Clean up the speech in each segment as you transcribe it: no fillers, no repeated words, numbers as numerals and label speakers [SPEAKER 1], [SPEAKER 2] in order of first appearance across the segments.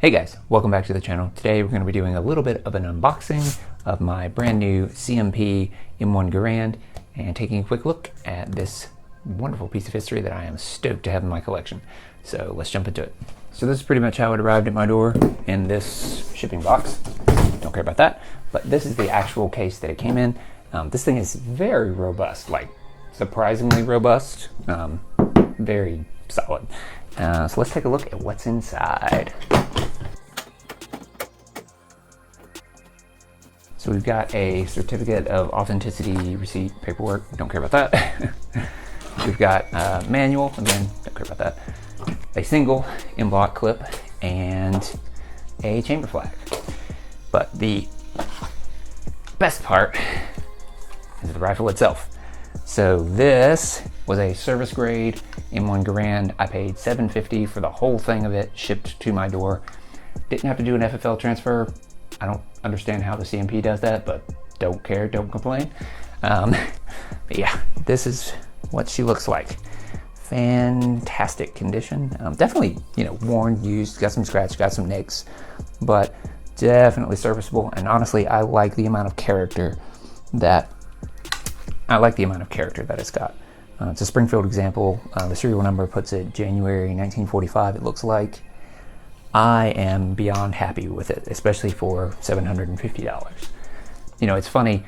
[SPEAKER 1] Hey guys, welcome back to the channel. Today we're going to be doing a little bit of an unboxing of my brand new CMP M1 Garand and taking a quick look at this wonderful piece of history that I am stoked to have in my collection. So let's jump into it. So this is pretty much how it arrived at my door in this shipping box. Don't care about that, but this is the actual case that it came in. This thing is very robust, like surprisingly robust, very solid. So let's take a look at what's inside. So we've got a certificate of authenticity receipt paperwork. Don't care about that. We've got a manual. Again, don't care about that. A single in-block clip and a chamber flag. But the best part is the rifle itself. So this was a service grade M1 Garand. I paid $750 for the whole thing of it, shipped to my door. Didn't have to do an FFL transfer. I don't understand how the CMP does that, but don't care, don't complain. But yeah, this is what she looks like. Fantastic condition. Definitely, worn, used, got some scratch, got some nicks, but definitely serviceable. And honestly, I like the amount of character that it's got. It's a Springfield example. The serial number puts it January 1945, it looks like. I am beyond happy with it, especially for $750. It's funny,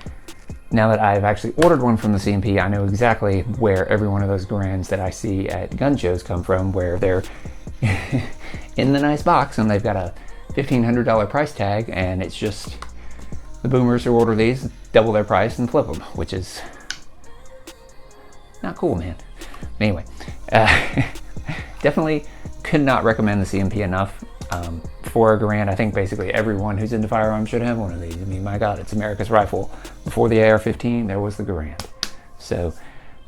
[SPEAKER 1] now that I've actually ordered one from the CMP, I know exactly where every one of those Garands that I see at gun shows come from, where they're in the nice box and they've got a $1,500 price tag, and it's just the boomers who order these double their price and flip them, which is not cool, man. Anyway, definitely could not recommend the CMP enough. For a Garand, I think basically everyone who's into firearms should have one of these. I mean, my God, it's America's rifle. Before the AR-15, there was the Garand. So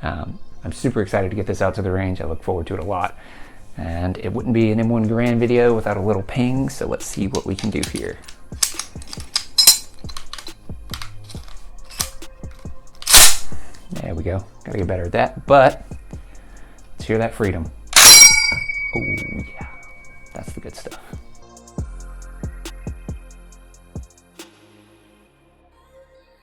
[SPEAKER 1] I'm super excited to get this out to the range. I look forward to it a lot. And it wouldn't be an M1 Garand video without a little ping, so let's see what we can do here. There we go. Gotta get better at that, but let's hear that freedom. Oh yeah, that's the good stuff.